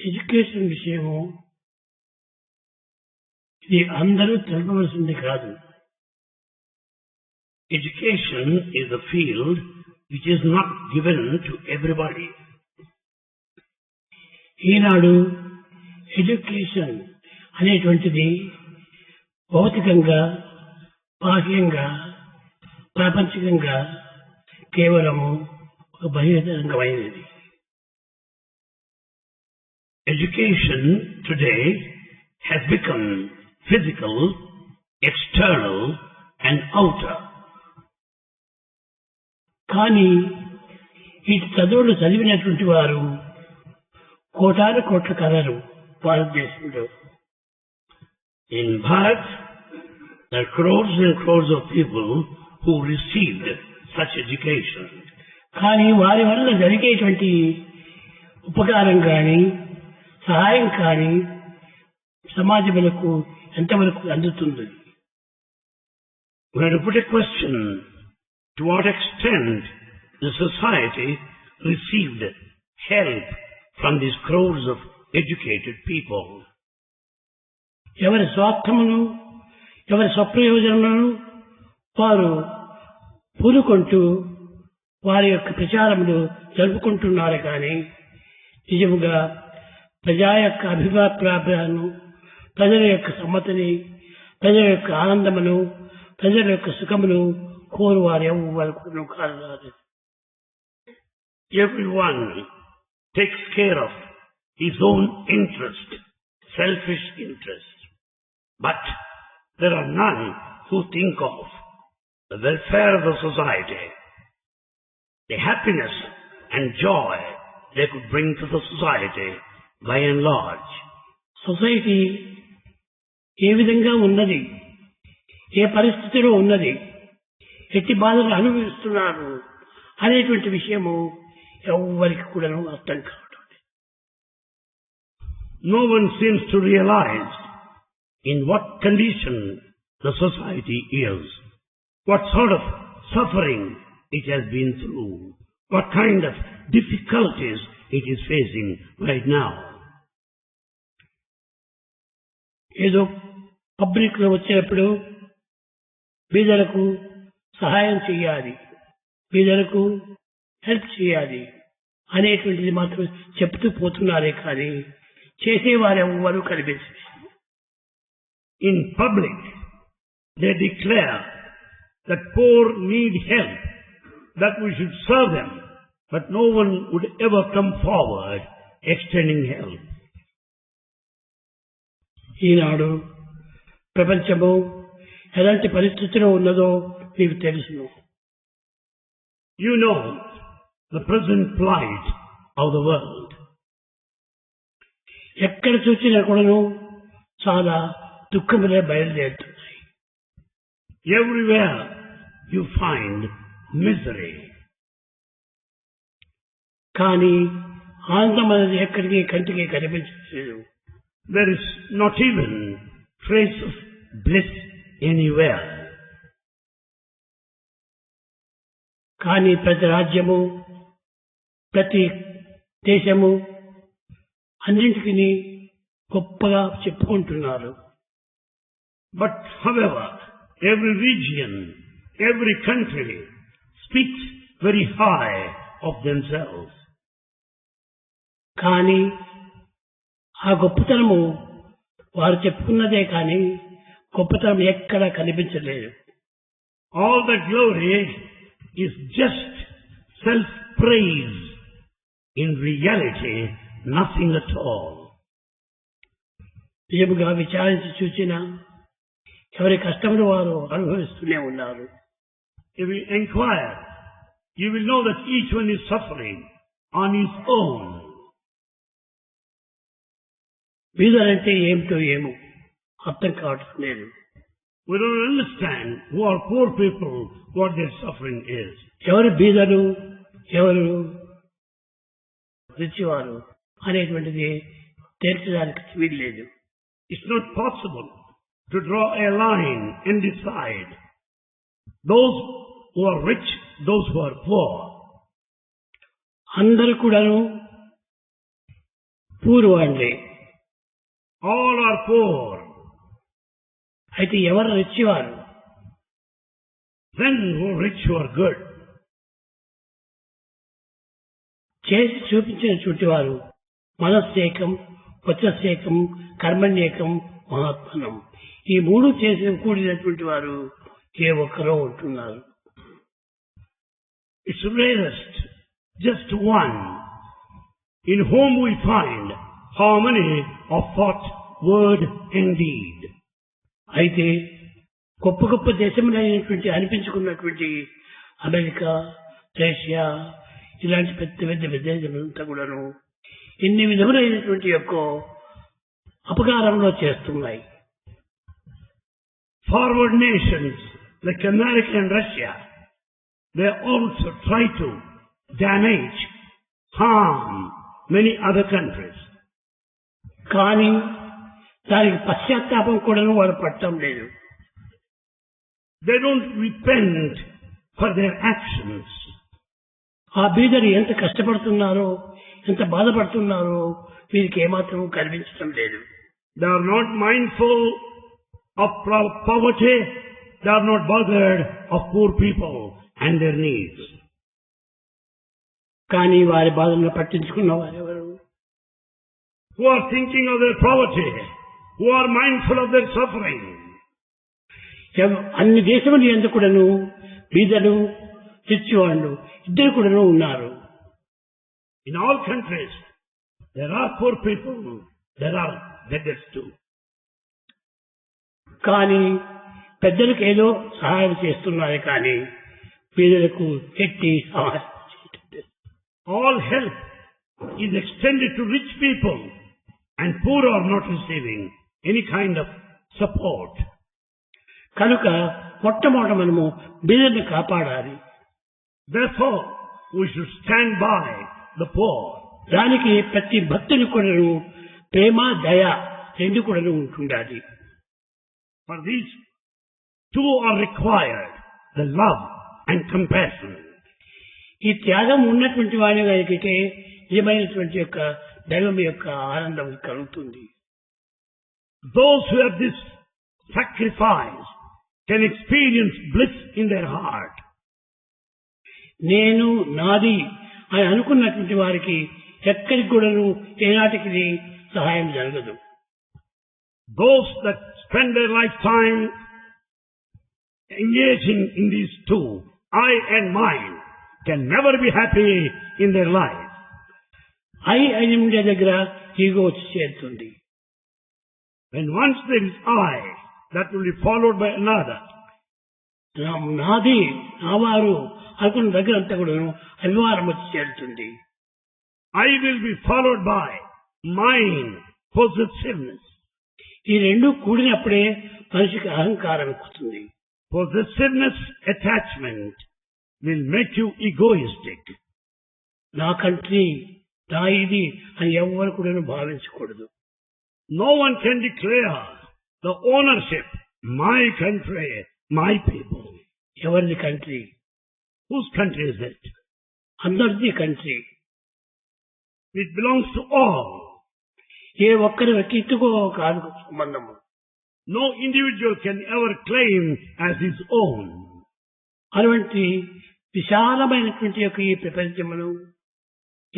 Education విషయము ఇది అందరూ తెలుపవలసింది కాదు. Education is a field which is not given to everybody. Eenadu education అనేటువంటిది భౌతికంగా, బాహ్యంగా, ప్రాపంచికంగా కేవలము ఒక బహిరంగమైనది. Education today has become physical, external and outer. కానీ ఈ చదువులు చదివినటువంటి వారు కోటాను కోట్ల కలరు భారతదేశంలో. In Bharat, there are crores and crores of people who received such education. కానీ వారి వల్ల జరిగేటువంటి ఉపకారం కానీ సహాయం కానీ సమాజములకు ఎంతవరకు అందుతుంది? We have to put a question: to what extent the society received help from these crores of educated people? ఎవరి స్వార్థమును, ఎవరి స్వప్రయోజనములను వారు పూనుకుంటూ వారి యొక్క ప్రచారములు జరుపుకుంటున్నారు. కానీ నిజముగా ప్రజా యొక్క అభిప్రాయాలను, ప్రజల యొక్క సమ్మతిని, ప్రజల యొక్క ఆనందమును, ప్రజల యొక్క సుఖమును కోరువారు ఎవరు కాదు. Everyone takes care of his own interest, selfish interest. But there are none who think of the welfare of the society, the happiness and joy they could bring to the society by and large. Society ఏ విధంగా ఉన్నది, ఏ పరిస్థితిలో ఉన్నది, ఎట్టి బాధలు అనుభవిస్తున్నారు అనేటువంటి విషయము ఎవరికి కూడా అర్థం కావడం. No one seems to realize in what condition the society is, what sort of suffering it has been through, what kind of difficulties it is facing right now. ఏదో పబ్లిక్ లో వచ్చేటప్పుడు బీదలకు సహాయం చేయాలి, బీదలకు హెల్ప్ చేయాలి అనేటువంటిది మాత్రం చెప్తూ పోతున్నారే కానీ చేసేవారు ఎవరు కనిపించలేదు. In public they declare that poor need help, that we should serve them, but no one would ever come forward extending help. ఈనాడు ప్రపంచము ఎలాంటి పరిస్థితిలో ఉన్నదో మీకు తెలుసును. You know the present plight of the world. ఎక్కడ చూసినా కూడాను చాలా దుఃఖములే బయలుదేరుతున్నాయి. Everywhere you find misery. కానీ ఆనందం అనేది ఎక్కడికి కంటికి కనిపించలేదు. There is not even trace of bliss anywhere. కానీ ప్రతి రాజ్యము, ప్రతి దేశము అన్నింటికి గొప్పగా చెప్పుకుంటున్నారు. But however, every region, every country speaks very high of themselves. కానీ ఆ గొప్పతనము వారు చెప్పుకున్నదే కానీ గొప్పతనం ఎక్కడా కనిపించలేదు. All the glory is just self-praise. In reality, nothing at all. నిజముగా విచారించి చూసినా ఎవరి కష్టములు వారు అనుభవిస్తూనే ఉన్నారు. If you inquire, you will know that each one is suffering on his own. బీదలంటే ఏమిటో ఏమో అర్థం కావటం లేదు. We don't understand who are poor people, what their suffering is. ఎవరు బీదలు, ఎవరు రిచివారు అనేటువంటిది తేల్చడానికి వీల్లేదు. It's not possible to draw a line and decide those who are rich, those who are poor. అందరూ కూడాను పూర్వాండే. All are poor. అయితే ఎవరు రిచ్చివారు? Then who rich who are good. చేసి చూపించినటువంటి వారు మనస్సేకం, వచస్సేకం, కర్మణ్యేకం, మహాత్మనం. ఈ మూడు చేసి కూడినటువంటి వారు ఏ ఒక్కరో ఉంటున్నారు. It's rarest, just one, in whom we find harmony of thought, word and deed. అయితే గొప్ప గొప్ప దేశములైనటువంటి అనిపించుకున్నటువంటి అమెరికా, రష్యా ఇలాంటి పెద్ద పెద్ద విదేశములంతా కూడాను ఇన్ని విధములైనటువంటి యొక్క అపకారంలో చేస్తున్నాయి. Forward nations like America and Russia, they also try to damage, harm many other countries. కానీ దానికి పశ్చాత్తాపం కూడాను వారు పట్టడం లేదు. They don't repent for their actions. ఆ బీదలు ఎంత కష్టపడుతున్నారో, ఎంత బాధపడుతున్నారో వీరికి ఏమాత్రం కనిపించడం లేదు. They are not mindful of poverty. They are not bothered of poor people and their needs. కానీ వారి బాధలను పట్టించుకున్న వారెవరు? Who are thinking of their poverty, who are mindful of their suffering. అన్ని దేశములు ఎందుకు కూడాను బీదలు, రిచ్చివాళ్ళు ఇద్దరు కూడాను ఉన్నారు. In all countries, there are poor people, there are beggars too. కానీ పెద్దలకు ఏదో సహాయం చేస్తున్నారు, కానీ పేదలకు ఎట్టి సహాయం చేయటం లేదు. All help is extended to rich people and poor are not receiving any kind of support. కనుక మొట్టమొదట మనము బీదల్ని కాపాడాలి. Therefore, we should stand by the poor. దానికి ప్రతి భక్తుని కూడాను ప్రేమ, దయ రెండు కూడాను ఉంటుండాలి. For these two are required, the love and compassion. ఈ త్యాగం ఉన్నటువంటి వాడి వారికి నిజమైనటువంటి యొక్క దైవం యొక్క ఆనందం కలుగుతుంది. Those who have this sacrifice can experience bliss in their heart. నేను, నాది అని అనుకున్నటువంటి వారికి ఎక్కడికి కూడాను ఏనాటికి సహాయం జరగదు. Those that spend their lifetime engaging in these two, I and mine, can never be happy in their life. అని ఉండే దగ్గర ఈగో వచ్చి చేరుతుంది. When once there is I, that will be followed by another. నాది, నావారు అనుకున్న దగ్గర అంతా కూడా అభిమానం వచ్చి చేరుతుంది. I will be followed by mine, possessiveness. ఈ రెండు కూడినప్పుడే మనిషికి అహంకారం ఎక్కుతుంది. Possessiveness, attachment will make you egoistic. నా కంట్రీ, నా ఇది అని ఎవరు కూడా భావించకూడదు. No one can declare the ownership, my country, my people. ఎవరిది country? Whose country is it? అందరిది country. It belongs to all. ఏ ఒక్కరి వ్యక్తిత్వకో కాదు సంబంధము. No individual can ever claim as his own. అటువంటి విశాలమైనటువంటి యొక్క ఈ ప్రపంచమును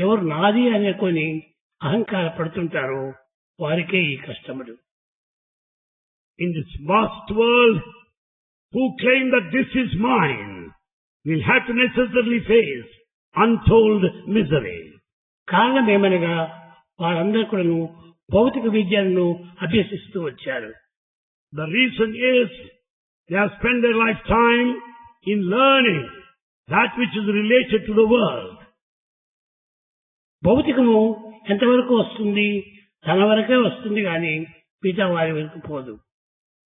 ఎవరు నాది అనుకొని అహంకార పడుతుంటారో వారికే ఈ కష్టములు. In this vast world, who claim that this is mine will have to necessarily face untold misery. కారణం ఏమనగా వారందరూ కూడాను భౌతిక విద్యను అభ్యసిస్తూ వచ్చారు. The reason is they have spent their lifetime in learning that which is related to the world. భౌతికము ఎంతవరకు వస్తుంది? తన వరకే వస్తుంది, కానీ మిగతా వారి వరకు పోదు.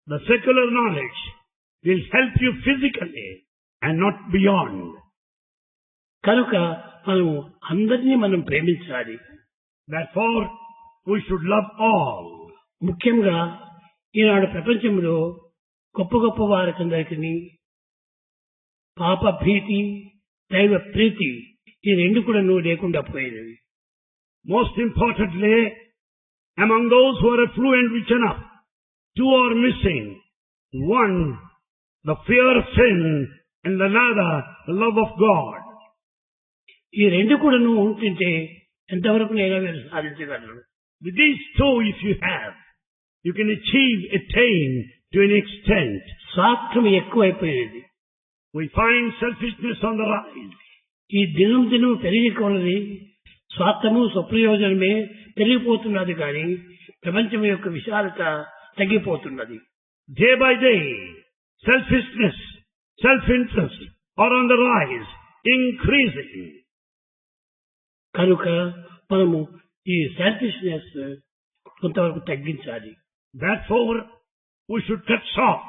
The secular knowledge will help you physically and not beyond. కనుక మనము అందరినీ మనం ప్రేమించాలి. Therefore, we should love all. ముఖ్యంగా ఈనాడు ప్రపంచంలో గొప్ప గొప్ప వారికందరికీ పాప భీతి, దైవ ప్రీతి ఈ రెండు కూడా లేకుండా పోయినవి. Most importantly, Among those who are affluent rich enough, two are missing. One, the fear of sin, and another, the love of God. ఈ రెండు కూడా నువ్వు ఉంటుంటే ఎంతవరకు నేను మీరు సాధించగలరు. With these two, if you have, you can attain to an extent. స్వార్థం ఎక్కువైపోయేది. We find selfishness on the rise. ఈ దినం దినం పెరిగికొన్నది స్వార్థము స్వప్రయోజనమే పెరిగిపోతున్నది కానీ ప్రపంచం యొక్క విశాలత తగ్గిపోతున్నది. Day by day, selfishness, self-interest are on the rise, increasing. కనుక మనము ఈ సెల్ఫిష్నెస్ కొంతవరకు తగ్గించాలి. Therefore, we should cut short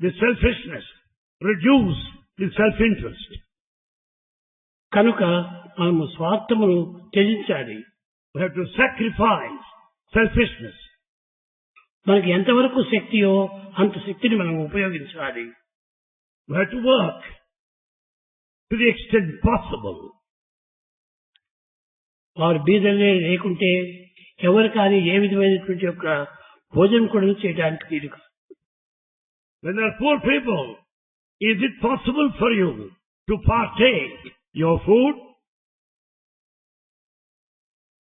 the selfishness, reduce the self-interest. కనుక మనము స్వార్థమును త్యజించాలి. We have to sacrifice selfishness. మనకి ఎంతవరకు శక్తియో అంత శక్తిని మనం ఉపయోగించాలి. We have to work to the extent possible. వారు బీదలే లేకుంటే ఎవరు కానీ ఏ విధమైనటువంటి యొక్క భోజనం కూడా చేయడానికి వీలు కాదు. When there are poor people, is it possible for you to partake your food?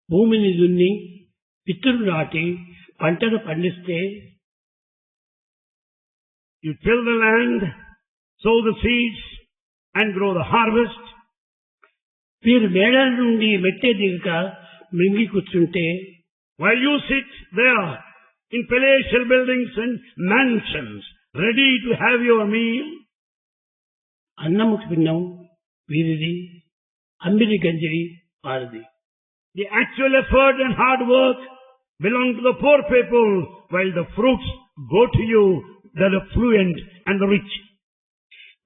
భూమిని దున్ని విత్తులు నాటి పంటను పండిస్తే you till the land, sow the seeds and grow the harvest. వీరు మేడల నుండి మెట్టే దిగక మింగి కూర్చుంటే while you sit there in palatial buildings and mansions ready to have your meal, అన్నము భిన్నం వీరిది, అమ్మిడి గంజిరి వారిది. The actual effort and hard work belong to the poor people, while the fruits go to you, the affluent and the rich.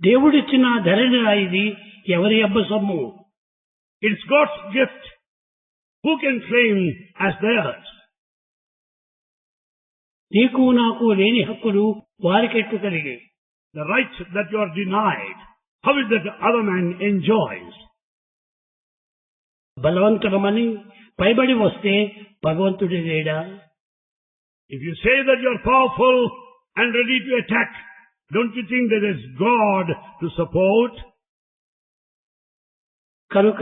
దేవుడిచ్చిన ధరణి ఇది ఎవరి అబ్బ సొమ్ము? It's God's gift. Who can claim as theirs? నీకు నాకు లేని హక్కులు వారికెట్టు కలిగే? The rights that you are denied, how is that the other man enjoys? బలవంతులమని పైబడి వస్తే భగవంతుడి లేడా? If you say that you are powerful and ready to attack, don't you think there is God to support? కనుక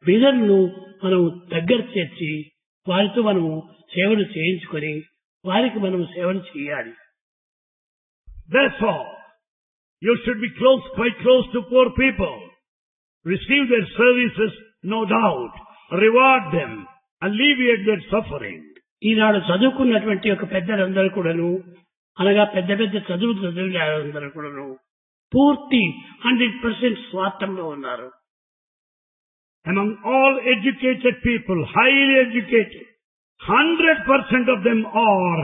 బీదలను మనం దగ్గర చేర్చి వారితో మనము సేవలు చేయించుకొని వారికి మనము సేవలు చేయాలి. Therefore, you should be quite close to poor people. Receive their services, no doubt. Reward them. Alleviate their suffering. ఈనాడు చదువుకున్నటువంటి ఒక పెద్దలందరూ కూడాను, అనగా పెద్ద పెద్ద చదివిన అందరూ కూడాను పూర్తి 100% స్వార్థంలో ఉన్నారు. Among all educated people, highly educated, 100% of them are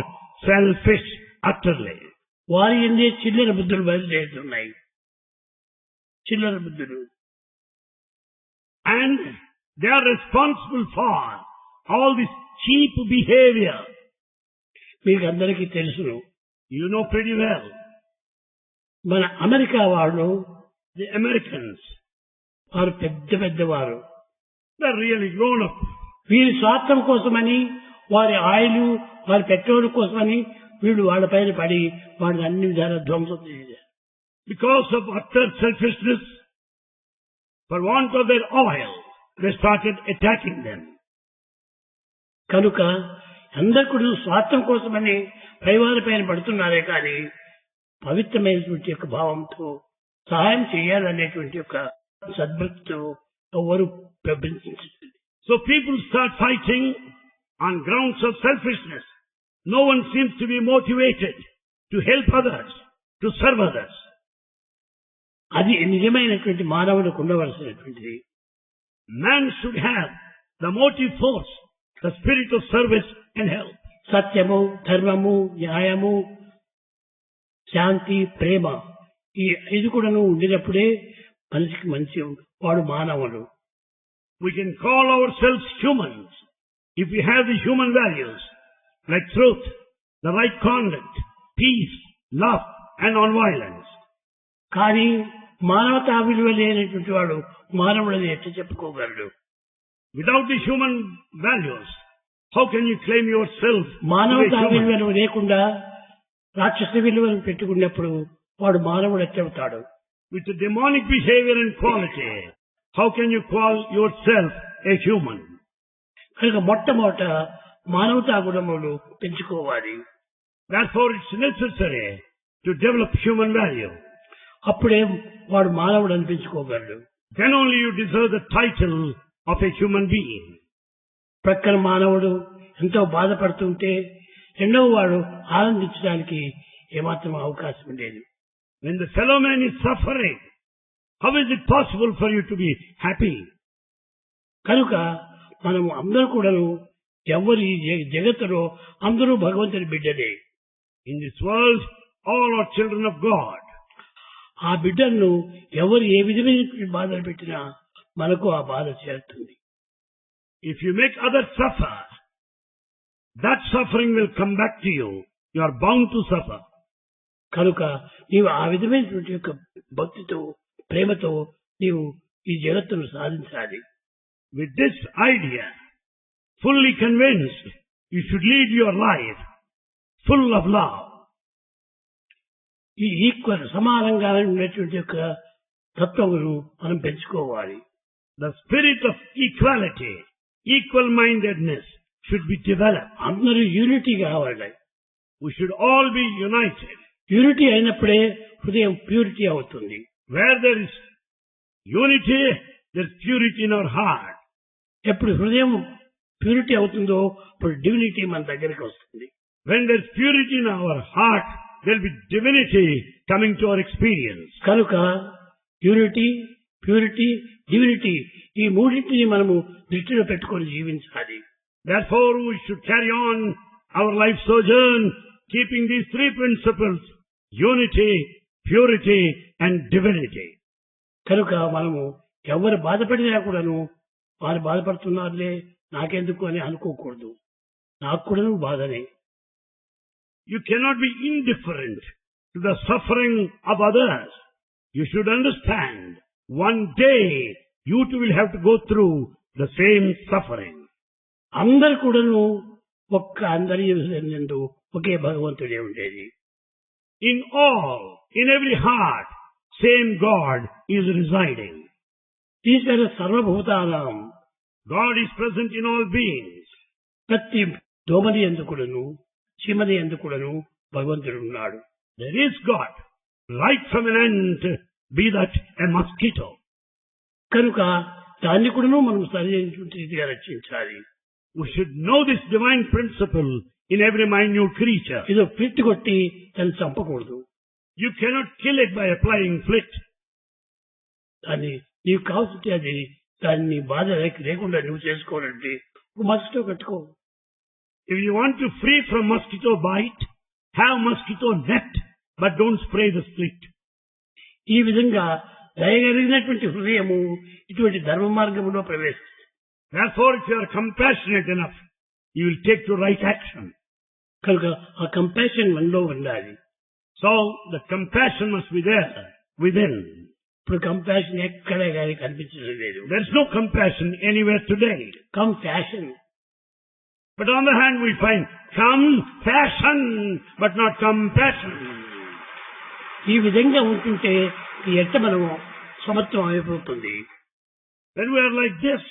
selfish utterly. వారి ఎందే చిల్లర బుద్ధులు బయలుదేరుతున్నాయి. చిల్లర బుద్ధులు. And they are responsible for all this cheap behavior. మీకు అందరికీ తెలుసును. You know pretty well. మన అమెరికా వాళ్ళు, the Americans, వారు పెద్దవారు. They're really grown up. వీరి స్వార్థం కోసమని, వారి ఆయిల్, వారి పెట్రోల్ కోసమని వీళ్ళు వాళ్ళ పైన పడి వాళ్ళని అన్ని విధాలా ధ్వంసం చేశారు. Because of utter selfishness, for want of their oil, they started attacking them. కనుక అందరూ స్వార్థం కోసమని పైవారి పైన పడుతున్నారే కానీ పవిత్రమైనటువంటి యొక్క భావంతో సహాయం చేయాలనేటువంటి యొక్క సద్భక్తితో ఎవరు ప్రబలించలేదు. So people start fighting on grounds of selfishness. No one seems to be motivated to help others, to serve others. అది నిజమైనటువంటి మానవులకు ఉండవలసినటువంటిది. Man should have the motive force, the spirit of service and help. సత్యము, ధర్మము, న్యాయము, శాంతి, ప్రేమ ఈ ఐదు కూడాను ఉండినప్పుడే మనిషికి మంచి వాడు మానవుడు. We can call ourselves humans if we have the human values like truth, the right conduct, peace, love and non-violence. కానీ మానవతా విలువ లేనటువంటి వాడు మానవుడని ఎట్లా చెప్పుకోగలడు? Without the human values, How can you claim yourself to be మానవతా human? విలువలు లేకుండా రాక్షస విలువలు పెట్టుకున్నప్పుడు వాడు మానవుడు ఎత్తవుతాడు. With the demonic behavior and quality, how can you call yourself a human? కనుక మొట్టమొదట మానవతా గుణములు పెంచుకోవాలి. Therefore, it's necessary to develop human value. అప్పుడే వాడు మానవుడు అనిపించుకోగలడు. Then only you deserve the title of a human being. ప్రక్కన మానవుడు ఎంతో బాధపడుతుంటే రెండవ వాడు ఆనందించడానికి ఏమాత్రం అవకాశం లేదు. When the fellow man is suffering, how is it possible for you to be happy? కనుక మనం అందరూ కూడాను ఎవరి జగత్తులో అందరూ భగవంతుని బిడ్డలే. In this world, all are children of God. ఆ బిడ్డలను ఎవరు ఏ విధమైన బాధలు పెట్టినా మనకు ఆ బాధ చేరుతుంది. If you make others suffer, that suffering will come back to you. You are bound to suffer. కనుక నీవు ఆ విధమైనటువంటి యొక్క భక్తితో ప్రేమతో నీవు ఈ జగత్తును సాధించాలి. With this idea, fully convinced, you should lead your life full of love. ఈ ఈక్వల్ సమానంగా ఉన్నటువంటి యొక్క తత్వమును మనం పెంచుకోవాలి. The spirit of equality, equal-mindedness should be developed. అందరూ యూనిటీ కావాలి. We should all be united. Unity అయినప్పుడే హృదయం ప్యూరిటీ అవుతుంది. Where there is unity, there is purity in our heart. ఎప్పుడు హృదయం ప్యూరిటీ అవుతుందో అప్పుడు డివినిటీ మన దగ్గరికి వస్తుంది. When there is purity in our heart, there will be divinity coming to our experience. కనుక యూనిటీ, ప్యూరిటీ, డివినిటీ ఈ మూడింటిని మనము దృష్టిలో పెట్టుకొని జీవించాలి. Therefore, we should carry on our life sojourn, keeping these three principles: unity, purity, and divinity. కనుక మనము ఎవరు బాధపడినా కూడాను వారు బాధపడుతున్నారులే నాకెందుకు అని అనుకోకూడదు. నాకు కూడాను బాధనే. You cannot be indifferent to the suffering of others. You should understand, one day you too will have to go through the same suffering. అందరు కూడాను అందరి యందు ఒకే భగవంతుడే ఉండేది. In all, in every heart, same God is residing. ఈశ్వర సర్వభూతానాం. God is present in all beings. ప్రతి దోమని ఎందుకుడను చీమని ఎందుకుడను భగవంతుడు ఉన్నాడు. There is God, right from an ant, be that a mosquito. కనుక దాన్ని కూడాను మనం సరైనటువంటి రీతిగా రక్షించాలి. We should know this divine principle in every minute creature. ఏదో ఫ్లిట్ కొట్టి దాన్ని చంపకూడదు. You cannot kill it by applying flit. దాన్ని నీవు కావాల్సింటే అది దాన్ని బాధ లేకుండా నువ్వు చేసుకోవాలంటే ఒక మస్కిటో కట్టుకో. If you want to free from mosquito bite, have mosquito net, but don't spray the split. ఈ విధంగా దయగలిగినటువంటి హృదయము ఇటువంటి ధర్మ మార్గంలో ప్రవేశిస్తుంది. Therefore, if you are compassionate enough, you will take to right action. కనుక ఆ కంపాషన్ మనలో ఉండాలి. So, the compassion must be there within. ఇప్పుడు కంపాషన్ ఎక్కడే కానీ కనిపించడం లేదు. There is no compassion anywhere today. Compassion. But on the hand, we find compassion, but not compassion. ఈ విధంగా ఉంటుంటే ఈ ఎట్ట మనము సమత్వం అయిపోతుంది. When we are like this,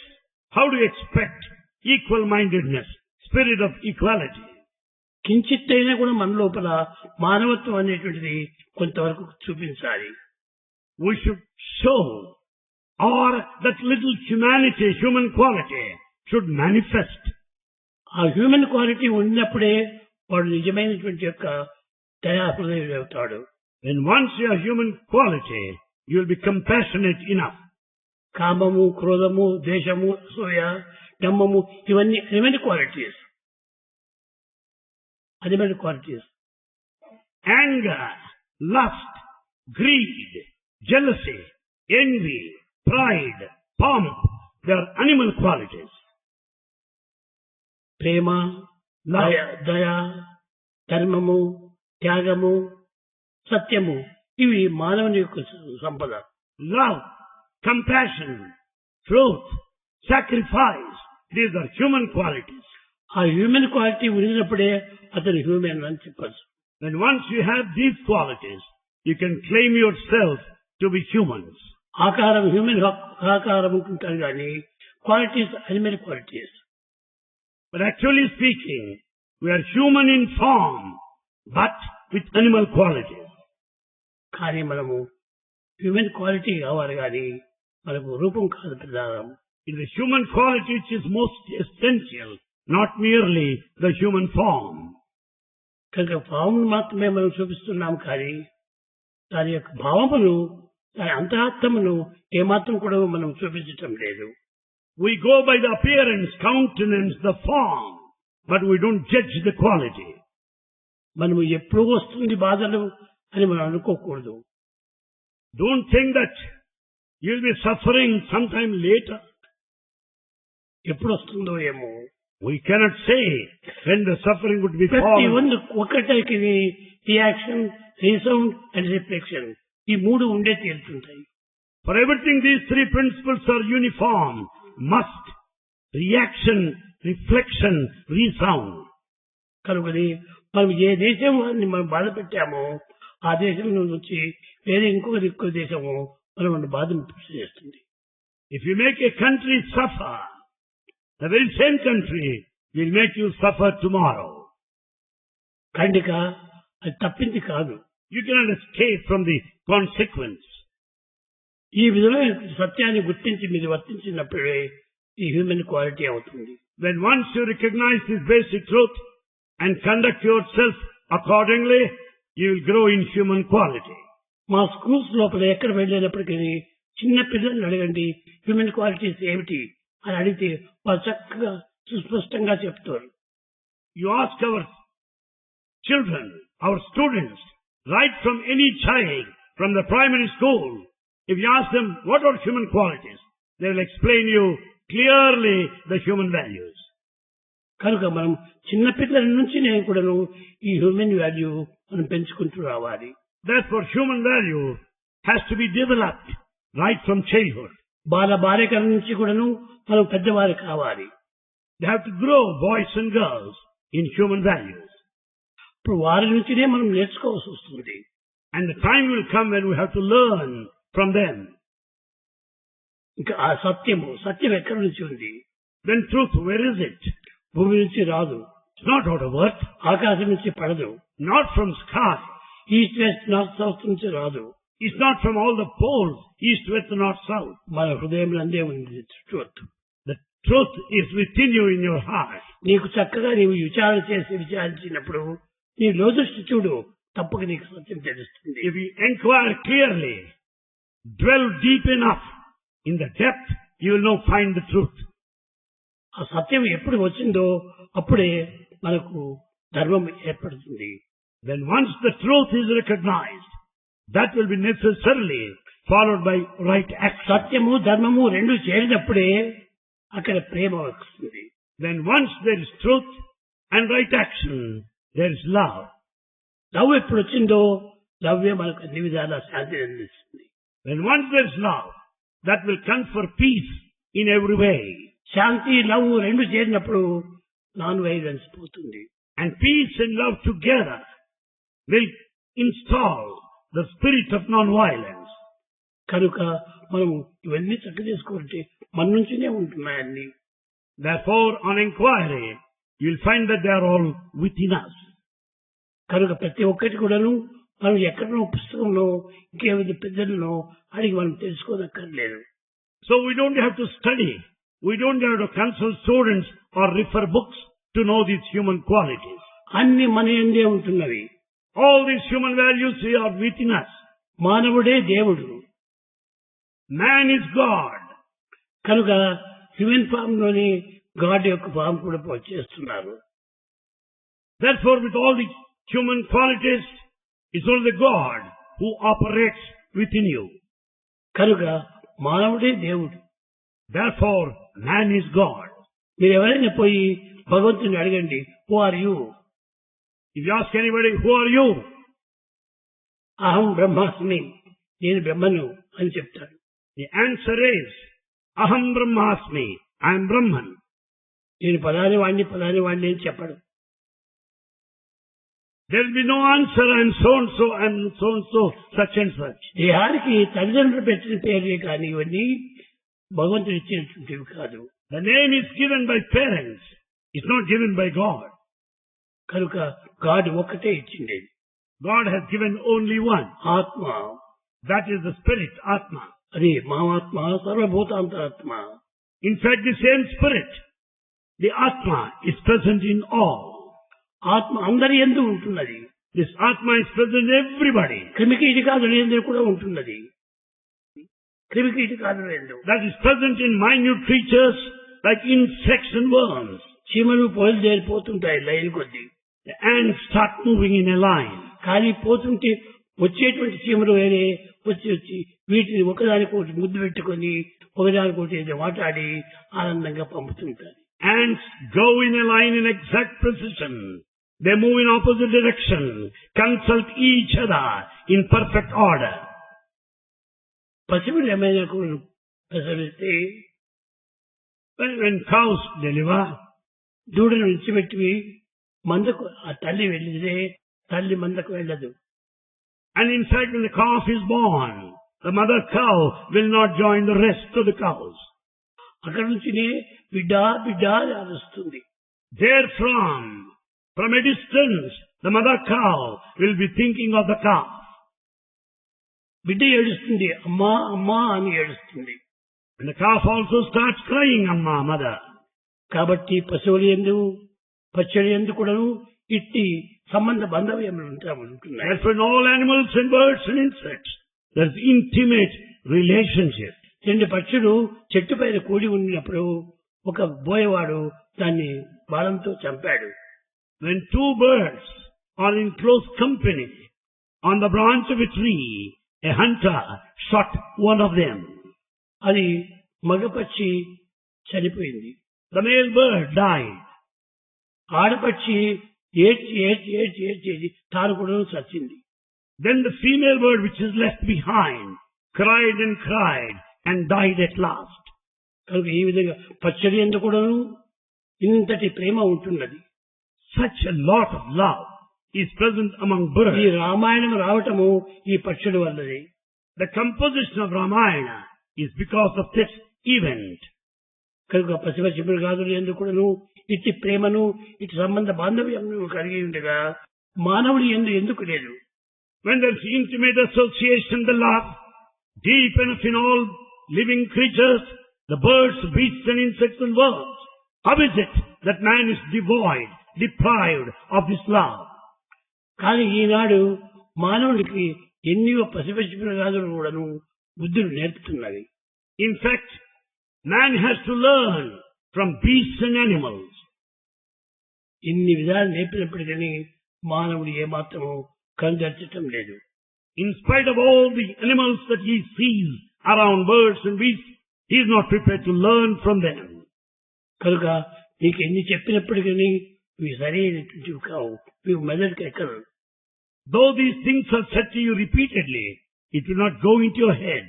how do you expect equal-mindedness, spirit of equality? కించిత్తైనా కూడా మన లోపల మానవత్వం అనేటువంటిది కొంతవరకు చూపించాలి. We should show, or that little humanity, human quality should manifest. ఆ హ్యూమన్ క్వాలిటీ ఉన్నప్పుడే వాడు నిజమైనటువంటి యొక్క దయాహృదయుడు అవుతాడు. When once you have human quality, you will be compassionate enough. కామము, క్రోధము, ద్వేషము, అసూయ, డమ్మము ఇవన్నీ animal qualities. Animal qualities. Anger, lust, greed, jealousy, envy, pride, pomp, they are animal qualities. ప్రేమ, దయ, ధర్మము, త్యాగము, సత్యము ఇవి మానవుని యొక్క సంపద. Love, compassion, truth, sacrifice, these are human qualities. ఆ హ్యూమన్ క్వాలిటీ ఉన్నప్పుడే అతను హ్యూమన్ అని చెప్పచ్చు. When once you have these qualities, you can claim yourself to be humans. ఆకారం హ్యూమన్ ఆకారం ఉంటుంటారు కానీ qualities animal qualities. But actually speaking, we are human in form, but with animal qualities. కానీ మనము హ్యూమన్ క్వాలిటీ కావాలి కానీ మనకు రూపం కాదు ప్రధానం. It is the human quality which is most essential, not merely the human form. కనుక భావం మాత్రమే మనం చూపిస్తున్నాం కానీ దాని యొక్క భావమును దాని అంతరాత్మను ఏమాత్రం కూడా మనం చూపించటం లేదు. We go by the appearance, countenance, the form, but we don't judge the quality. మనము ఎప్పుడు వస్తుంది బాధలు అని మనం అనుకోకూడదు. Don't think that you'll be suffering sometime later. ఎప్పుడు వస్తుందో ఏమో. We cannot say when the suffering would be ప్రతి fallen. ఒకటికి రియాక్షన్, రీసౌండ్ అండ్ రిఫ్లెక్షన్ ఈ మూడు ఉండే తీరుతుంటాయి. For everything these three principles are uniform. Must, reaction, reflection, resound. కనుకని మనం ఏ దేశం వారిని మనం బాధ పెట్టామో ఆ దేశం నుంచి వేరే ఇంకొక దేశము మనం బాధ చేస్తుంది. If you make a country suffer, the very same country will make you suffer tomorrow. ఖండిక అది తప్పింది కాదు. You cannot escape from the consequence. ఈ విధమైన సత్యాన్ని గుర్తించి మీరు వర్తించినప్పుడే ఈ హ్యూమన్ క్వాలిటీ అవుతుంది. When once you recognize this basic truth and conduct yourself accordingly, you will grow in human quality. మా స్కూల్స్ లోపల ఎక్కడ వెళ్ళినప్పటికీ చిన్న పిల్లల్ని అడగండి హ్యూమన్ క్వాలిటీస్ ఏమిటి అని అడిగితే వాళ్ళు చక్కగా సుస్పష్టంగా చెప్తారు. You ask our children, our students, right from any child, from the primary school, if you ask them what are human qualities, they will explain you clearly the human values. కనుక మనం చిన్న పిల్లల నుంచి నేను కూడాను ఈ హ్యూమన్ వాల్యూ మనం పెంచుకుంటూ రావాలి. Therefore, human value has to be developed right from childhood. బాలికల నుంచి కూడాను మనం పెద్దవారు కావాలి. They have to grow, boys and girls, in human values. ఇప్పుడు వారి నుంచినే మనం నేర్చుకోవాల్సి వస్తుంది. And the time will come when we have to learn from them. ఇంకా ఆ సత్యం ఎక్కడి నుంచి ఉంది? Then truth, where is it? భూమి నుంచి రాదు. It's not out of earth. ఆకాశం నుంచి పడదు. Not from sky. East west north south నుంచి రాదు. It's not from all the poles, east, west, north, south. మన హృదయంలో అందే ఉంది truth. The truth is within you in your heart. నీకు చక్కగా నీవు విచారించినప్పుడు నీ లోదృష్టి చూడు, తప్పక నీకు సత్యం తెలుస్తుంది. If you inquire clearly, dwell deep enough in the depth, you will now find the truth. ఆ సత్యం ఎప్పుడు వచ్చిందో అప్పుడే మనకు ధర్మం ఏర్పడుతుంది. Then once the truth is recognized, that will be necessarily followed by right action. సత్యము ధర్మము రెండు చేరినప్పుడే అక్కడ ప్రేమ వస్తుంది. Then once there is truth and right action, there is love. Love ఎప్పుడు వచ్చిందో లవ్వే మనకు అన్ని విధాల శాంతిని అందిస్తుంది. When once there is love, that will confer peace in every way. Shanti love రెండు చేరినప్పుడు నాన్ వైలెన్స్ పోతుంది. And peace and love together will install the spirit of non-violence. కనుక మనం ఇవన్నీ చక్క చేసుకోవాలంటే మన నుంచినే ఉంటున్నాయన్నీ. Therefore, on inquiry, you will find that they are all within us. కనుక ప్రతి ఒక్కటి కూడాను మనం ఎక్కడనో పుస్తకంలో ఇంకేమైనా పెద్దలను అడిగి మనం తెలుసుకోదక్కర్లేదు. So we don't have to study. We don't have to consult students or refer books to know these human qualities. అన్ని మన యందే ఉంటున్నవి. All these human values are within us. మానవుడే దేవుడు. Man is God. కనుక హ్యూమన్ ఫామ్ లోని God యొక్క form కూడా చేస్తున్నారు. Therefore, with all the human qualities, it's only the God who operates within you. కనుక మానవుడే దేవుడు. Therefore, man is God. మీరు ఎవరైనా పోయి భగవంతుని అడగండి, who are you? If you ask anybody, who are you? అహం బ్రహ్మాస్మి, నేను బ్రహ్మను అని చెప్తాడు. The answer is, Aham Brahmasmi, I am Brahman. నేను పలాని వాడిని అని చెప్పడు. There will be no answer, I am so and so, I am so and so, such and such. దేహానికి తల్లిదండ్రులు పెట్టిన పేర్లే కానీ ఇవన్నీ భగవంతుడు ఇచ్చినటువంటివి కాదు. The name is given by parents. It's not given by God. కనుక గాడ్ ఒక్కటే ఇచ్చిండేది. God has given only one. ఆత్మ. That is the spirit, Atma. అది మామాత్మ సర్వభూతాంతరాత్మ. In fact, the same spirit, the Atma, is present in all. ఆత్మ అందరి యందు ఉంటున్నది. This Atma is present in everybody. క్రిమికీటకాదుల యందు కూడా ఉంటున్నది. క్రిమికీటకాదుల యందు. That is present in minute creatures like insects and worms. చీమలు బయలుదేరిపోతుంటాయి లైన్ కొద్ది. The ants start moving in a line. కానీ పోతుంటే వచ్చేటువంటి చీమలు వేరే వచ్చి వీటిని ఒకదానికొకటి ముద్దు పెట్టుకొని ఒకదానికొకటి ఏదో మాట్లాడి ఆనందంగా పంపుతుంటారు. Ants go in a line in exact precision. They move in opposite direction, consult each other in perfect order. పశువులు ఏమైనా ప్రసవిస్తే when cows deliver, దూడను విడిచిపెట్టి మందకు ఆ తల్లి వెళ్ళితే తల్లి మందకు వెళ్ళదు. And in fact, when the calf is born, the mother cow will not join the rest of the cows. అక్కడి నుంచినే బిడ్డా బిడ్డా అని అరుస్తుంది. Therefrom, from a distance, the mother cow will be thinking of the calf. బిడ్డ ఏడుస్తుంది, అమ్మా అమ్మా అని ఏడుస్తుంది. And the calf also starts crying, Amma, mother. కాబట్టి పశువులు యందు పక్షుల యందు కూడాను ఇట్టి సంబంధ బాంధవ్యములు ఉంటున్నాయి. Therefore, in all animals and birds and insects, there is intimate relationship. రెండు పక్షులు చెట్టు పైన కూడి ఉన్నప్పుడు ఒక బోయవాడు దాన్ని బాణంతో చంపాడు. When two birds are in close company on the branch of a tree, a hunter shot one of them. అది మగపక్షి చనిపోయింది. The male bird died. ఆడపక్షి ఏడ్చి తాను కూడా చచ్చింది. Then the female bird which is left behind cried and died at last. కనుక ఈ విధంగా పక్షుల యందు కూడాను ఇంతటి ప్రేమ ఉంటున్నది. Such a lot of love is present among birds. ఈ రామాయణం రావటము ఈ పక్షుల వల్లనే. The composition of Ramayana is because of this event. కనుక పశుపక్షి మృగాదుల యందు కూడాను ఇట్టి ప్రేమను ఇటు సంబంధ బాంధవ్యమును కలిగి ఉండగా మానవుడి యందు ఎందుకు లేదు? When there is intimate association, the love, deep enough in all living creatures, the birds, beasts and insects and worms, how is it that man is deprived of this love? కానీ ఈనాడు మానవుడికి ఎన్నో పశుపక్షి మృగాదులు కూడాను బుద్ధులు నేర్పుతున్నవి. In fact, man has to learn from beasts and animals. ఇన్ని విధాలు నేర్పినప్పటికీ మానవుడు ఏమాత్రము కనుదర్చటం లేదు. In spite of all the animals that he sees around, birds and beasts, he is not prepared to learn from them. కనుక నీకు ఎన్ని చెప్పినప్పటికీ ఇవి సరైనటువంటివి కావు, ఇవి మెదడుకు ఎక్కరు. Though these things are said to you repeatedly, it will not go into your head.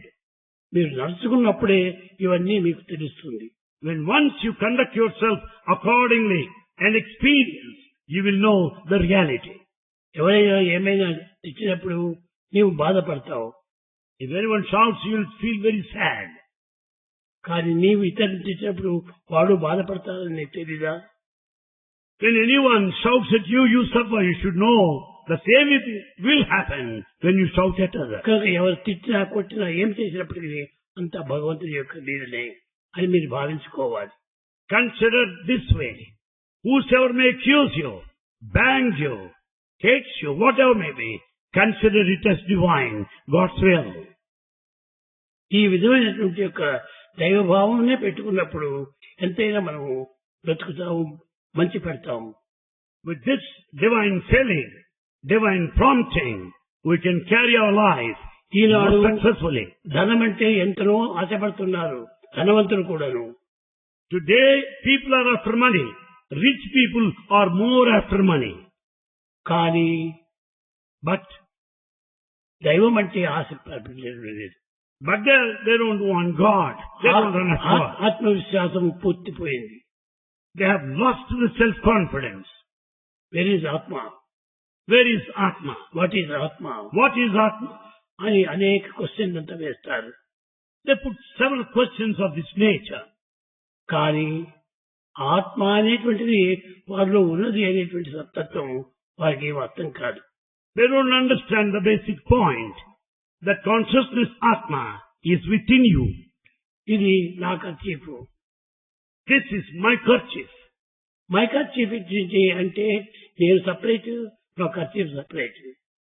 మీరు నడుచుకున్నప్పుడే ఇవన్నీ మీకు తెలుస్తుంది. When once you conduct yourself accordingly and experience, you will know the reality. ఎవరైనా ఏమైనా తెచ్చినప్పుడు నీవు బాధపడతావు. If anyone shouts, you will feel very sad. కానీ నీవు ఇతరులు తెచ్చినప్పుడు వాడు బాధపడతాడని నీకు తెలీదా? When anyone shouts at you, you suffer. You should know the same will happen when you shout at others. కనుక ఎవరు తిట్టినా కొట్టినా ఏం చేసినప్పటికీ అంతా భగవంతుని యొక్క లీలనే అని మీరు భావించుకోవాలి. Consider this way. Whosoever may accuse you, bang you, hates you, whatever may be, consider it as divine, God's will. ఈ విధమైనటువంటి యొక్క దైవభావంనే పెట్టుకున్నప్పుడు ఎంతైనా మనము బ్రతుకుతాము, మంచి పెడతాము. With this divine feeling, divine prompting, we can carry our life Eenadu successfully. ధనం అంటే ఎంతనో ఆశపడుతున్నారు ధనవంతులు కూడాను. Today people are after money. Rich people are more after money. కానీ But దైవం అంటే ఆశపడలేదు. But they don't want God. They don't run after God. ఆత్మవిశ్వాసం పూర్తిపోయింది. They have lost the self-confidence. Where is Atma? Where is Atma? What is Atma? What is Atma? అని అనేక క్వశ్చన్లు అంతా వేస్తారు. They put several questions of this nature. కానీ ఆత్మ అనేటువంటిది వారిలో ఉన్నది అనేటువంటి తత్వం వారికి ఏం అర్థం కాదు. They don't understand the basic point that consciousness Atma is within you. ఇది నా kerchief. This is my kerchief. My kerchief అంటే నేను సపరేట్, నా kerchief separate.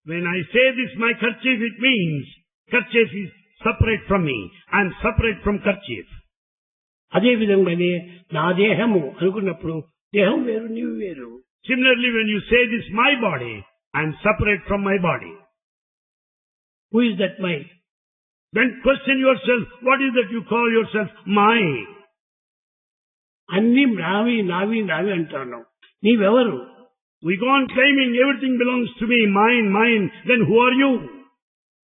When I say this my kerchief, it means kerchief is separate from me. I am separate from kerchief. అదే విధంగానే నా దేహము అనుకున్నప్పుడు దేహం వేరు, నీవు వేరు. Similarly, when you say this my body, I am separate from my body. Who is that my? Then question yourself, what is that you call yourself my? అన్ని నావి నావి నావి అంటున్నావు. నీవెవరు? We go on claiming everything belongs to me, mine, mine. Then who are you?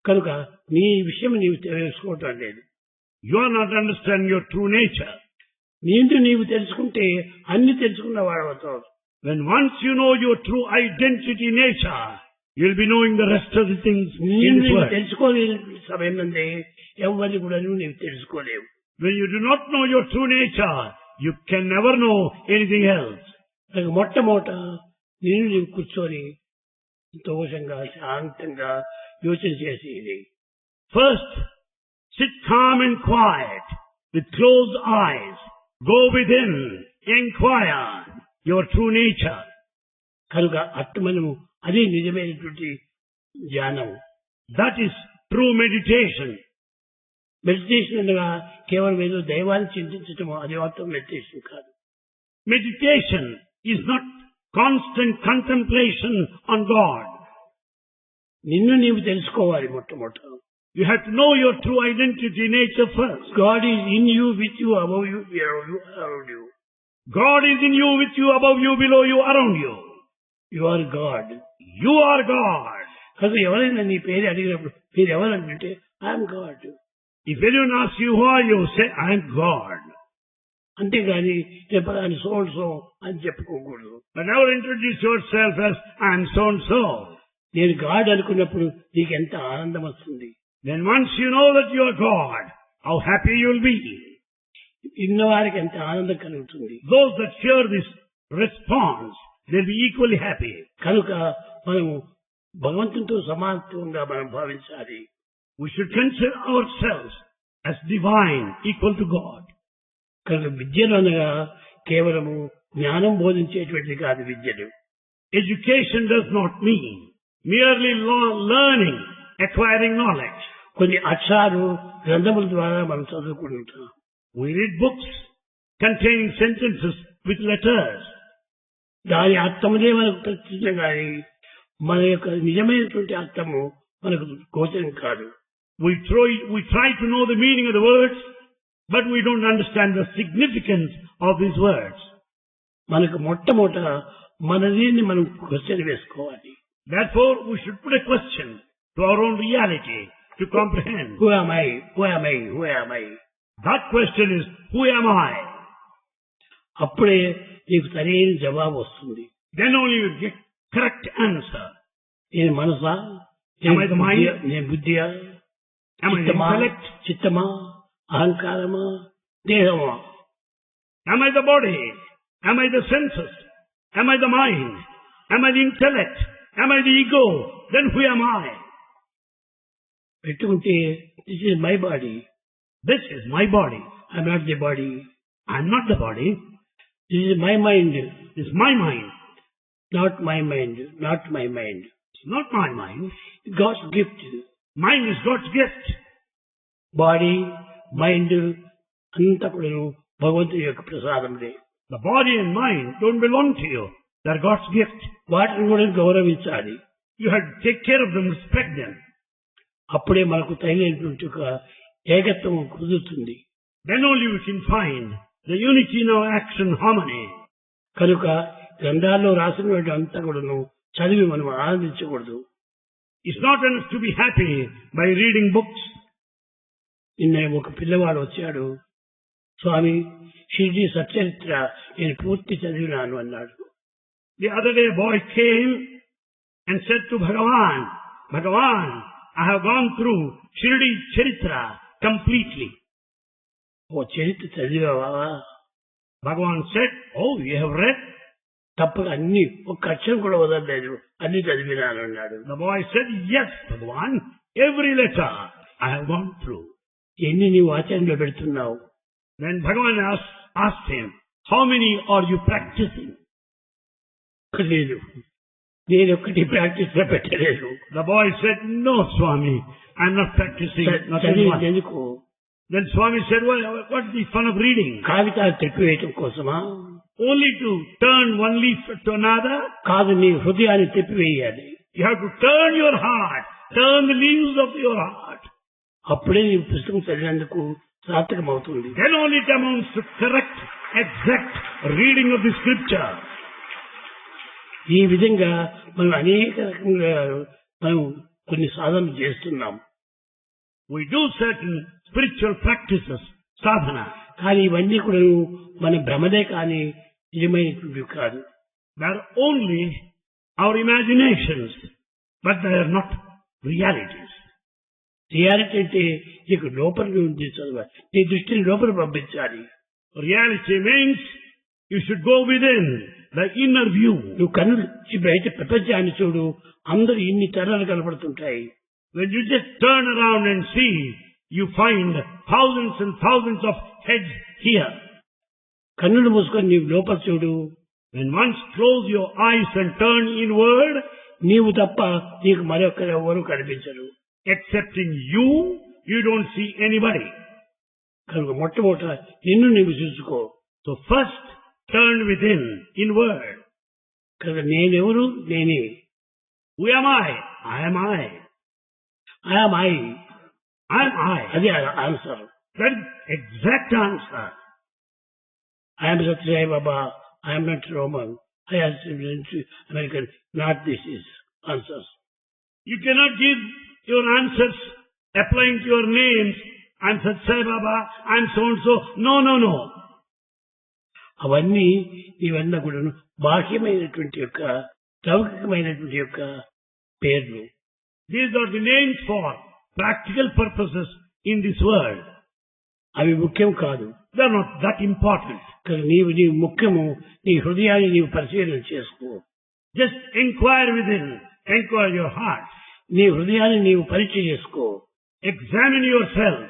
కనుక నీ విషయం నీవు తెలుసుకోవటం లేదు. You are not understanding your true nature. నీవు తెలుసుకుంటే అన్ని తెలుసుకున్న వాడవుతావు. When once you know your true identity nature, you will be knowing the rest of the things in this world. తెలుసుకోలేని సమయం నుండి ఎవరిని కూడా నీవు తెలుసుకోలేవు. When you do not know your true nature, you can never know anything else. మొట్టమొదట నీవు కూర్చొని సంతోషంగా శాంతంగా యోచన చేసి first sit calm and quiet with closed eyes. Go within, inquire your true nature. కనుక అట్టు మనము అదే నిజమైనటువంటి ధ్యానం. That is true meditation. Meditation అనగా కేవలం ఏదో దైవాన్ని చింతించటము, అది మాత్రం మెడిటేషన్ కాదు. Meditation is not constant contemplation on God. నిన్ను నీవు తెలుసుకోవాలి మొట్టమొదట. You have to know your true identity nature first. God is in you, with you, above you, around you. God is in you, with you, above you, below you, around you. You are God. You are God. కనుక ఎవరైనా నీ పేరు అడిగినప్పుడు మీరు ఎవరంటే I'm God. If anyone asks you who are you, say I am God. అంతేగాని చెప్పగాని so and so అని చెప్పుకోకూడదు. But never introduce yourself as I am so and so. నేను గాడ్ అనుకున్నప్పుడు నీకు ఎంత ఆనందం వస్తుంది. Then once you know that you are God, how happy you will be. ఇన్నవారికి ఎంత ఆనందం కలుగుతుంది. Those that hear this response, they will be equally happy. కనుక మనము భగవంతునితో సమానంగా మనం భావించాలి. We should consider ourselves as divine, equal to God. కనుక విద్యలు అనగా కేవలము జ్ఞానం బోధించేటువంటిది కాదు విద్యలు. Education does not mean merely learning, acquiring knowledge. కొన్ని అక్షరాలు గ్రంథముల ద్వారా మనం చదువుకుంటాం. We read books containing sentences with letters. దాని అర్థములే మనకు తెలిసిన కానీ మన యొక్క నిజమైనటువంటి అర్థము మనకు గోచరం కాదు. We try to know the meaning of the words, but we don't understand the significance of these words. మనకు మొట్టమొదట మనది మనం క్వశ్చన్ వేసుకోవాలి. Therefore, we should put a question to our own reality to comprehend. Who am I? Who am I? Who am I? That question is, who am I? అప్పుడే నీకు సరైన జవాబు వస్తుంది. Then only you get correct answer. నేను మనసా? Am I the mind? నేను బుద్ధియా? Am I the intellect? చిత్తమా? అహంకారమా? దేహమా? Am I the body? Am I the senses? Am I the mind? Am I the intellect? Am I the ego? Then who am I? పెట్టుకుంటే this is my body. This is my body. I am not the body. I am not the body. This is my mind. This is my mind. Not my mind. Not my mind. It's not my mind. God's gift. Mind is God's gift. Body mind అంతా కూడా భగవంతుని యొక్క ప్రసాదములే. The body and mind don't belong to you. They're God's gift. వాటిని కూడా గౌరవించాలి. You have to take care of them, respect them. అప్పుడే మనకు తగినటువంటి ఒక ఏకత్వం కుదురుతుంది. Then only we can find the unity in our action, harmony. కనుక గ్రంథాల్లో రాసినటువంటి అంతా కూడాను చదివి మనం ఆనందించకూడదు. It's not enough to be happy by reading books. నిన్న ఒక పిల్లవాడు వచ్చాడు. స్వామి షిరిడి సచ్చరిత్ర నేను పూర్తి చదివినాను అన్నాడు. The other day a boy came and said to Bhagavan, Bhagavan, I have gone through Shirdi Charitra completely. ఓ చరిత్ర చదివావా? Bhagavan said, oh, you have read? తప్పగా అన్ని ఒక్క అక్షరం కూడా వదలలేదు, అన్ని చదివినాను అన్నాడు. The boy said, yes, Bhagavan, every letter I have gone through. ఎన్ని నీవు ఆచరణలో పెడుతున్నావు? Then Bhagavan asked him, how many are you practicing? లేదు, నేను ఒక్కటి ప్రాక్టీస్ లో పెట్టలేదు. The boy said, no, Swami, I am not practicing. ఎందుకు? Then Swami said, well, what is the fun of reading? కాగితాలు తిప్పివేయటం కోసమా? Only to turn one leaf to another? కాదు, నీ హృదయాన్ని తిప్పివేయాలి. You have to turn your heart, turn the leaves of your heart. అప్పుడే నీ పుస్తకం చదివేందుకు సార్థకం అవుతుంది. Then only it amounts to correct, exact reading of the scripture. ఈ విధంగా మనం అనేక రకంగా మనం కొన్ని సాధనలు చేస్తున్నాం. We do certain spiritual practices, sadhana. కానీ ఇవన్నీ కూడా మన భ్రమదే కానీ నిజమైనటువంటి కాదు. They are only our imaginations, but they are not realities. Reality అంటే నీకు లోపల నుంచి చదవాలి, నీ దృష్టిని లోపల పంపించాలి. Reality means you should go within the inner view. నువ్వు కన్ను బయట ప్రపంచాన్ని చూడు, అందరూ ఇన్ని తరాలు కనపడుతుంటాయి. When you just turn around and see, you find thousands and thousands of heads here. కన్నులు మూసుకొని నీవు లోపల చూడు. When once close your eyes and turn inward, నీవు తప్ప నీకు మరొకరు ఎవరు కనిపించరు. Excepting you, you don't see anybody. కనుక మొట్టమొదట నిన్ను నీవు చూసుకో. So first turn within, inward. కనుక నేనెవరు? నేనే. Who am I? I am I. I am I. I am I. అదే answer. That is exact answer. I am Sathya Sai Baba. I am not Roman. I am American. Not this is answers. You cannot give your answers applying to your names. I am Sathya Sai Baba. I am so and so. No, no, no. అవన్నీ ఇవన్నీ కూడా బాహ్యమైనటువంటి యొక్క లౌకికమైనటువంటి యొక్క పేర్లు. These are the names for practical purposes in this world. అవి ముఖ్యం కాదు. They are not that important. నీవు ముఖ్యము నీ హృదయాన్ని నీవు పరిశీలన చేసుకో. Just inquire within, inquire your heart. నీ హృదయాన్ని నీవు పరీక్ష చేసుకో. Examine yourself.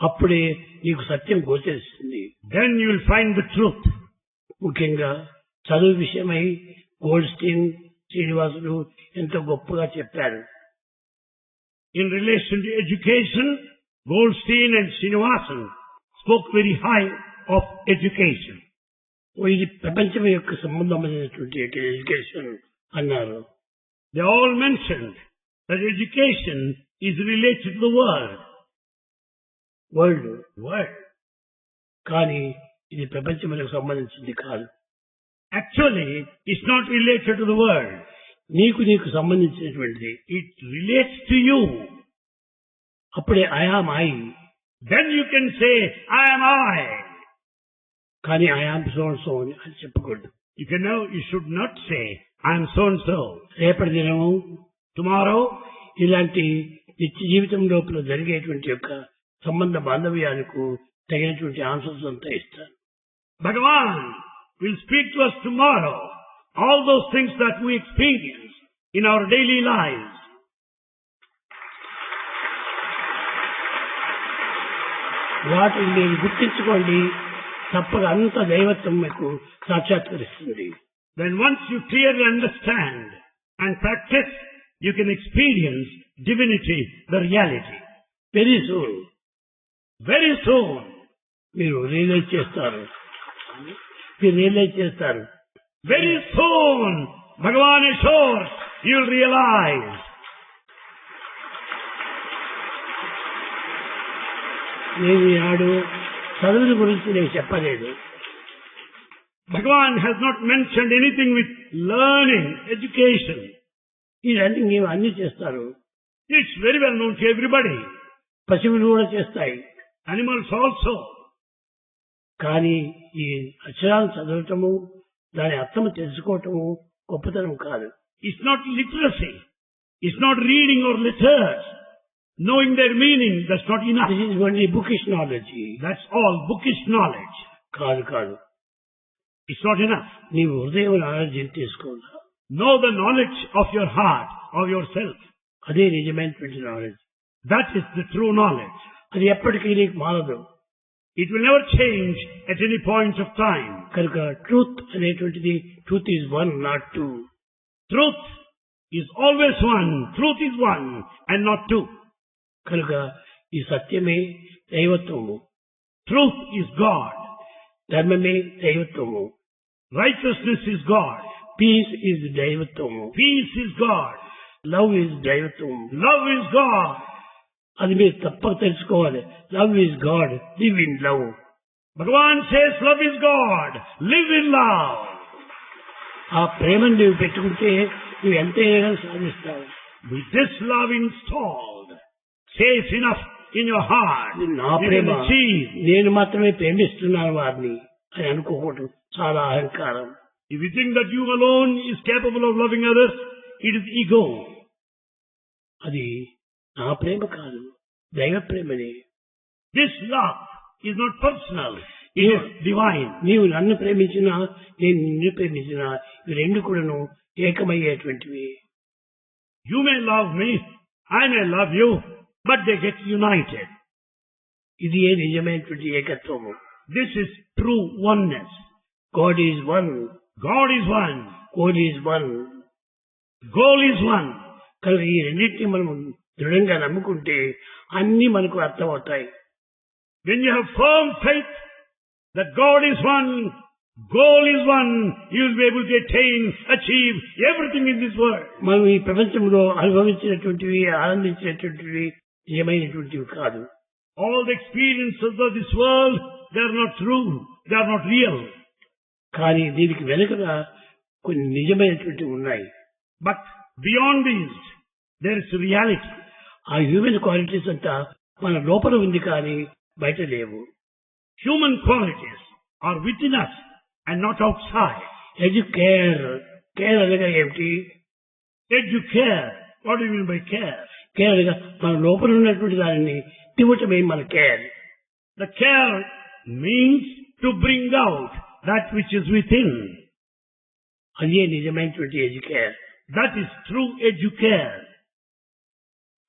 అప్పుడే నీకు సత్యం గోచరిస్తుంది. Then you will find the truth. ముఖ్యంగా చదువు విషయమై గోల్డ్స్టీన్, శ్రీనివాసులు ఎంతో గొప్పగా చెప్పారు. In relation to education, Goldstein and Srinivasan spoke very high of education. ఇది ప్రపంచం యొక్క సంబంధమైనటువంటి ఎడ్యుకేషన్ అన్నారు. They all mentioned that education is related to the world. World. కానీ ఇది ప్రపంచములకు సంబంధించింది కాదు. Actually, it's not related to the world. నీకు సంబంధించినటువంటిది. It relates to you. అప్పుడే I am I. Then you can say, I am I. కానీ I am so and so అని చెప్పకూడదు. You should not say, I am so and so. రేపటి దినము, tomorrow, ఇలాంటి నిత్య జీవితం లోపల జరిగేటువంటి యొక్క సంబంధ బాంధవ్యాలకు తగినటువంటి ఆన్సర్స్ అంతా ఇస్తాను. Bhagavan will speak to us tomorrow. All those things that we experience in our daily lives. వాటిని మీరు గుర్తించుకోండి, తప్పక అంత దైవత్వం మీకు సాక్షాత్కరిస్తుంది. Then once you clearly understand and practice, you can experience divinity, the reality. Very soon మీరు realise చేస్తారు. Very soon, Bhagavan is sure you will realize. నేను ఈనాడు చదువుల గురించి నేను చెప్పలేదు. Bhagavan has not mentioned anything with learning, education. ఇవన్నీ నీవు అన్ని చేస్తారు. It's very well known to everybody. పశువులు కూడా చేస్తాయి. Animals also. కానీ ఈ అక్షరాలు చదవటము దాని అర్థము తెలుసుకోవటము గొప్పతనం కాదు. It's not literacy. It's not reading or letters. Knowing their meaning, that's not enough. This is only bookish knowledge. That's all bookish knowledge. కాదు కాదు. It's not enough. నీవు హృదయం ఆలోచన తీసుకోవాలి. Know the knowledge of your heart, of yourself. అదే నిజమైనటువంటి knowledge. That is the true knowledge. అది ఎప్పటికీ నీకు మారదు. It will never change at any point of time. కనుక ట్రూత్ అనేటువంటిది truth is one not two. Truth is always one. Truth is one and not two. కనుక ఈ సత్యమే దైవత్వము. Truth is God. ధర్మమే దైవత్వము. Righteousness is God. Peace is దైవత్వము. Peace is God. Love is దైవత్వము. Love is God. అది మీరు తప్పక తెలుసుకోవాలి. Love is God, live in love. Bhagavan says love is God. Live in love. ఆ ప్రేమను నువ్వు పెట్టుకుంటే నువ్వు ఎంతైనా సాధిస్తావు. With this love installed, safe enough in your heart, ఇది నా you ప్రేమ, can achieve. నేను మాత్రమే ప్రేమిస్తున్నాను వారిని అని అనుకోకూడదు. చాలా అహంకారం. If you think that you alone is capable of loving others, it is ego. అది నా ప్రేమ కాదు, దైవ ప్రేమనే. This love is not personal, it is divine. నీవు నన్ను ప్రేమించినా నేను నిన్ను ప్రేమించినా ఇవి రెండు కూడాను ఏకమయ్యేటువంటివి. You may love me, I may love you, but they get united. ఇది ఏ నిజమైనటువంటి ఏకత్వము. This is true oneness. God is one. God is one. God is one. Goal is one. కనుక ఈ రెండింటిని మనం దృఢంగా నమ్ముకుంటే అన్ని మనకు అర్థమవుతాయి. When you have firm faith that God is one, goal is one, you will be able to attain, achieve everything in this world. మనం ఈ ప్రపంచంలో అనుభవించినటువంటివి ఆనందించినటువంటివి నిజమైనటువంటివి కాదు. All the experiences of this world, they are not true, they are not real. కానీ దీనికి వెనుకల కొన్ని నిజమైనటువంటివి ఉన్నాయి. But beyond these, there is reality. ఆ హ్యూమన్ క్వాలిటీస్ అంతా మన లోపల ఉంది కానీ బయట లేవు. Human qualities are within us and not outside. Educare, care అనగా ఏమిటి? Educare. What do you mean by care? Care అనగా మన లోపల ఉన్నటువంటి దానిని ఇవ్వటమే మన care. The care means to bring out that which is within. అదే నిజమైనటువంటి educare. That is true educare.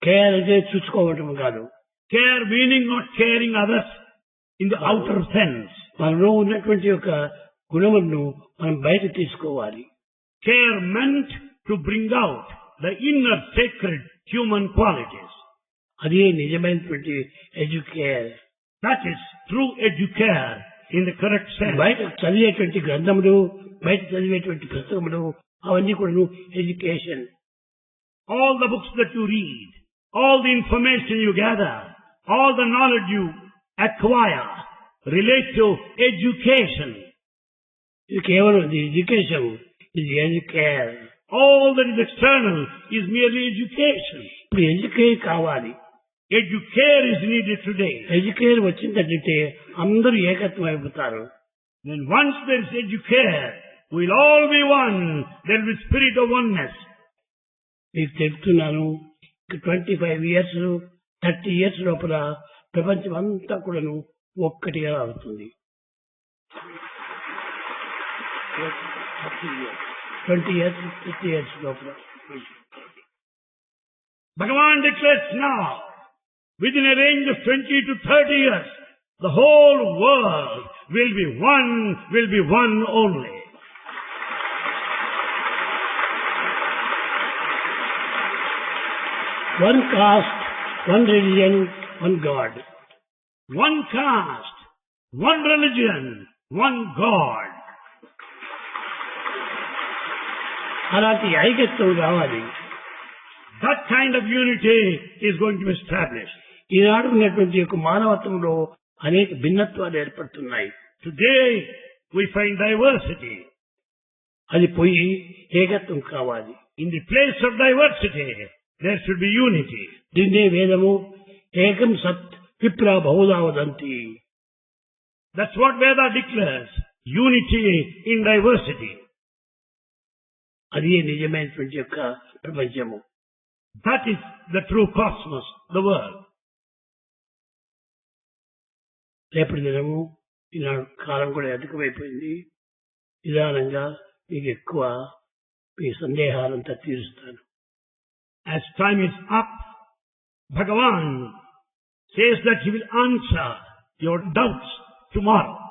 Care అంటే చూసుకోవటం కాదు. Care meaning not caring others in the outer sense. మనలో ఉన్నటువంటి యొక్క గుణములను మనం బయట తీసుకోవాలి. Care meant to bring out the inner sacred human qualities. అదే నిజమైనటువంటి educare. That is true educare in the correct sense. బయట చదివేటువంటి గ్రంథములు, బయట చదివేటువంటి పుస్తకములు అవన్నీ కూడా education. All the books that you read, all the information you gather, all the knowledge you acquire relate to education. ఇది కేవలం ఎడ్యుకేషన్, ఇది educare. All that is external is merely education. ఇప్పుడు ఎడ్యుకేర్ కావాలి. Educare is needed today. Educare వచ్చిందంటే అందరూ ఏకత్వం అయిపోతారు. Then once there is educare, we'll all be one. There will be spirit of oneness. మీకు చెప్తున్నాను, 25 years, 30 years లోపల ప్రపంచం అంతా కూడాను ఒక్కటిగా అవుతుంది. 20 years, 50 years లోపల. Bhagavan declares now, within a range of 20 to 30 years, the whole world will be one only. One caste, one religion, one God. One caste, one religion, one God. అలాంటి ఐక్యత్వం కావాలి. That kind of unity is going to be established. ఈనాడు ఉన్నటువంటి యొక్క మానవత్వంలో అనేక భిన్నత్వాలు ఏర్పడుతున్నాయి. Today we find diversity. అది పోయి ఏకత్వం కావాలి. In the place of diversity, there should be unity. దీన్నే వేదము ఏకం సత్ విప్రా బహుళా వదంతి. That's what Veda declares. Unity in diversity. అది నిజమైనటువంటి యొక్క ప్రపంచము. That is the true cosmos, the world. రేపటి దినము ఈనాడు కాలం కూడా అధికమైపోయింది. నిదానంగా మీకు ఎక్కువ మీ సందేహాలంతా తీరుస్తాను. As time is up, Bhagavan says that he will answer your doubts tomorrow.